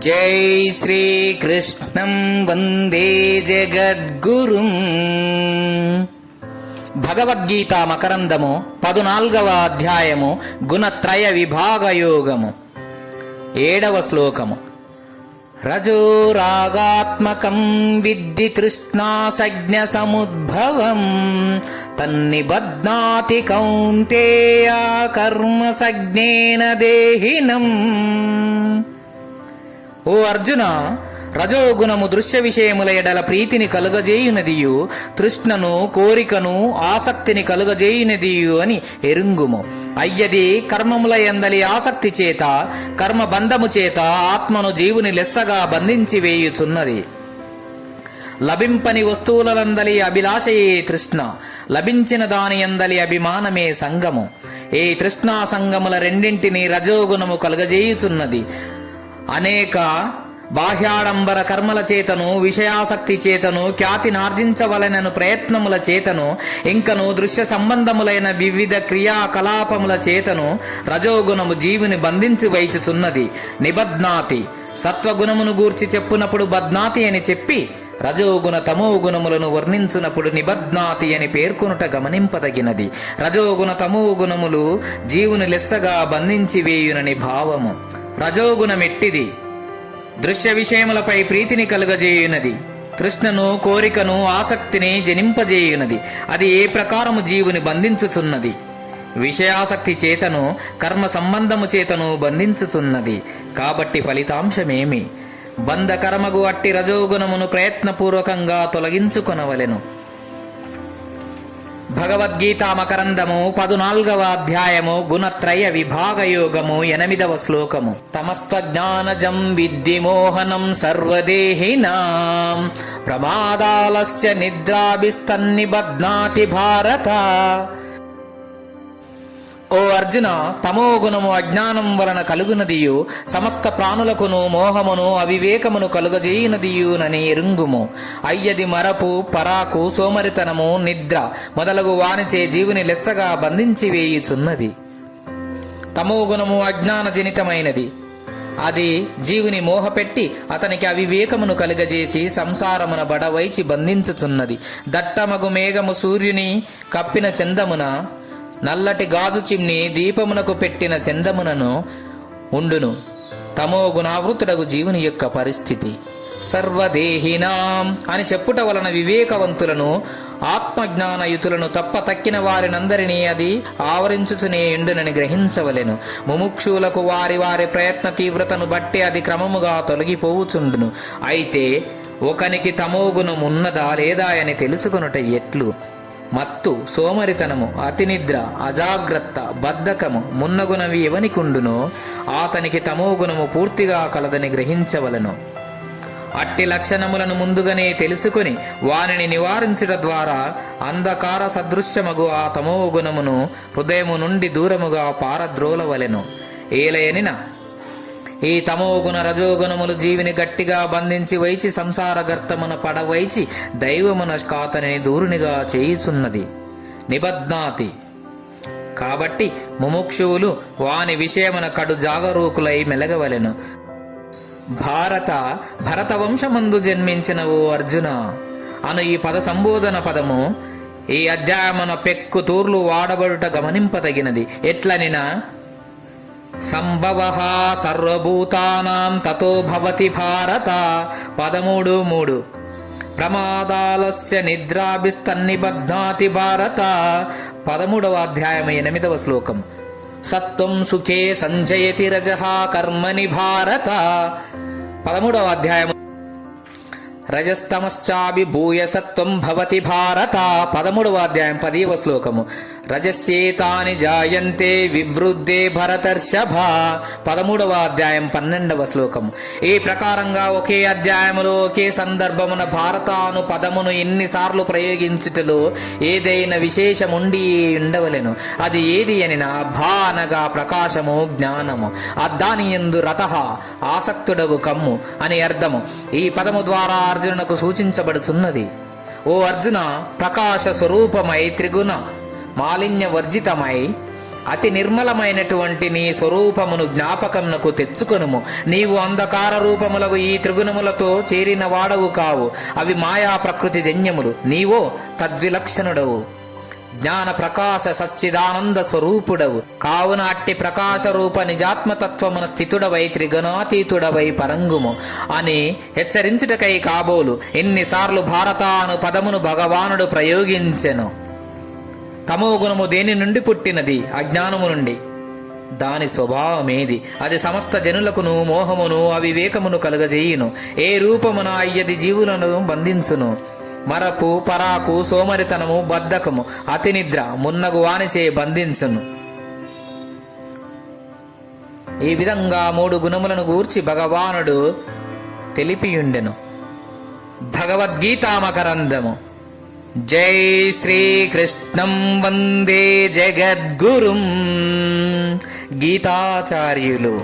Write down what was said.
జై శ్రీకృష్ణం వందే జగద్గురుం. భగవద్గీత మకరందము 14వ అధ్యాయము గుణత్రయ విభాగయోగము 7వ శ్లోకము. రజో రాగాత్మకం విద్ధి తృష్ణాసజ్ఞ సముద్భవం తన్నిబధ్నాతి కౌంతేయ కర్మ సజ్ఞేన దేహినం. ఓ అర్జున, రజోగుణము దృశ్య విషయముల ఎడల ప్రీతిని కలుగజేయునదియు తృష్ణను కోరికను ఆసక్తిని కలుగజేయునదియు అని ఎరుంగుము. అయ్యది కర్మముల యందలి ఆసక్తి చేత కర్మ బంధము చేత ఆత్మను జీవుని లెస్సగా బంధించి వేయుచున్నది. లభింపని వస్తువులందలి అభిలాషయే తృష్ణ, లభించిన దాని యందలి అభిమానమే సంగము. ఈ తృష్ణా సంగముల రెండింటినీ రజోగుణము కలుగజేయుచున్నది. అనేక బాహ్యాడంబర కర్మల చేతను, విషయాసక్తి చేతను, ఖ్యాతినార్జించవలెనను ప్రయత్నముల చేతను, ఇంకను దృశ్య సంబంధములైన వివిధ క్రియాకలాపముల చేతను రజోగుణము జీవుని బంధించి వైచుచున్నది. నిబధ్నాతి, సత్వగుణమును గూర్చి చెప్పునప్పుడు బధ్నాతి అని చెప్పి రజోగుణ తమో గుణములను వర్ణించునప్పుడు నిబధ్నాతి అని పేర్కొనుట గమనింపదగినది. రజోగుణ తమో గుణములు జీవుని లెస్సగా బంధించి వేయునని భావము. రజోగుణమెట్టిది దృశ్య విషయములపై ప్రీతిని కలుగజేయునది, తృష్ణను కోరికను ఆసక్తిని జనింపజేయునది. అది ఏ ప్రకారము జీవుని బంధించుచున్నది. విషయాసక్తి చేతను కర్మ సంబంధము చేతను బంధించుచున్నది. కాబట్టి ఫలితాంశమేమి? బంధకర్మగు అట్టి రజోగుణమును ప్రయత్నపూర్వకంగా తొలగించుకొనవలెను. భగవద్గీత మకరందము 14వ అధ్యాయము గుణత్రయ విభాగయోగము 8వ శ్లోకము. తమస్తజ్ఞానజం విద్ధి మోహనం సర్వదేహినాం ప్రమాదాలస్య నిద్రాభిస్తన్నిబధ్నాతి భారత. ఓ అర్జున, తమో గుణము అజ్ఞానం వలన కలుగునదియు సమస్త ప్రాణులకును మోహమును అవివేకమును కలుగజేయునదియునని ఎరుంగుము. అయ్యది మరపు, పరాకు, సోమరితనము, నిద్ర మొదలగు వానిచే జీవుని లెస్సగా బంధించి వేయుచున్నది. తమో గుణము అజ్ఞాన జనితమైనది. అది జీవుని మోహపెట్టి అతనికి అవివేకమును కలుగజేసి సంసారమున బడవైచి బంధించుచున్నది. దట్టమగు మేఘము సూర్యుని కప్పిన చందమున, నల్లటి గాజు చిమ్ని దీపమునకు పెట్టిన చందమునను ఉండును. తమో గుణావృతుడగు జీవుని యొక్క పరిస్థితి. సర్వదేహినాం అని చెప్పుట వలన వివేకవంతులను, ఆత్మజ్ఞానయుతులను తప్ప తక్కిన వారినందరినీ అది ఆవరించుచునే ఎండునని గ్రహించవలెను. ముముక్షులకు వారి వారి ప్రయత్న తీవ్రతను బట్టి అది క్రమముగా తొలగిపోవుచుండును. అయితే ఒకనికి తమో గుణం ఉన్నదా లేదా అని తెలుసుకొనుట ఎట్లు? మత్తు, సోమరితనము, అతినిద్ర, అజాగ్రత్త, బద్ధకము మున్నగునవి ఎవనికుండునో అతనికి తమో గుణము పూర్తిగా కలదని గ్రహించవలను. అట్టి లక్షణములను ముందుగానే తెలుసుకొని వానిని నివారించుట ద్వారా అంధకార సదృశ్యమగు ఆ తమో గుణమును హృదయము నుండి దూరముగా పారద్రోలవలెను. ఏలయనిన ఈ తమోగుణ రజోగుణములు జీవిని గట్టిగా బంధించి వైచి సంసార గర్తమున పడవైచి దైవమున కాతని దూరునిగా చేయుచున్నది. నిబధ్నాతి. కాబట్టి ముముక్షువులు వాని విషయమున కడు జాగరూకులై మెలగవలెను. భరతవంశమందు జన్మించిన ఓ అర్జున అను ఈ పద సంబోధన పదము ఈ అధ్యాయమున పెక్కు తూర్లు వాడబడుట గమనింపదగినది. ఎట్లనినా సంభవః సర్వభూతానాం తతో భవతి భారత 13:3. ప్రమాదాలస్య నిద్రాభిస్తన్నిబధ్నాతి భారత 13వ అధ్యాయం 8వ శ్లోకం. సత్వం సుఖే సంజయతి రజః కర్మని భారత 13వ అధ్యాయం. రజస్తమశ్చాభిభూయ సత్వం భవతి భారత 13వ అధ్యాయం 10వ శ్లోకము. రజస్యేతాని జాయంతే వివృద్ధే భరతర్షభ 13వ అధ్యాయం 12వ శ్లోకము. ఈ ప్రకారంగా ఒకే అధ్యాయములో ఒకే సందర్భమున భారత అను పదమును ఎన్నిసార్లు ప్రయోగించుటలో ఏదైనా విశేషముండి ఉండవలెను. అది ఏది అనినా భా అనగా ప్రకాశము, జ్ఞానము, అద్దాని యందు రతః ఆసక్తుడవు కమ్ము అని అర్థము. ఈ పదము ద్వారా అర్జునునకు సూచించబడుచున్నది. ఓ అర్జున, ప్రకాశ స్వరూపమై త్రిగుణ మాలిన్య వర్జితమై అతి నిర్మలమైనటువంటి నీ స్వరూపమును జ్ఞాపకమునకు తెచ్చుకొనుము. నీవు అంధకార రూపములకు ఈ త్రిగుణములతో చేరిన వాడవు కావు. అవి మాయా ప్రకృతి జన్యములు. నీవో తద్విలక్షణుడవు. జ్ఞాన ప్రకాశ సచ్చిదానంద స్వరూపుడవు. కావున అట్టి ప్రకాశ రూప నిజాత్మతత్వమున స్థితుడవై త్రిగుణాతీతుడవై పరంగుము అని హెచ్చరించుటకై కాబోలు ఎన్నిసార్లు భారత అను పదమును భగవానుడు ప్రయోగించెను. తమో గుణము దేని నుండి పుట్టినది? అజ్ఞానము నుండి. దాని స్వభావమేది? అది సమస్త జనులకును మోహమును అవివేకమును కలుగజేయును. ఏ రూపమున అయ్యది జీవులను బంధించును. మరపు, పరాకు, సోమరితనము, బద్ధకము, అతినిద్ర మున్నగు వానిచే బంధించును. ఈ విధంగా 3 గుణములను గూర్చి భగవానుడు తెలిపియుండెను. భగవద్గీతామకరందము. జై శ్రీకృష్ణం వందే జగద్గురుం. గీతాచార్యులు.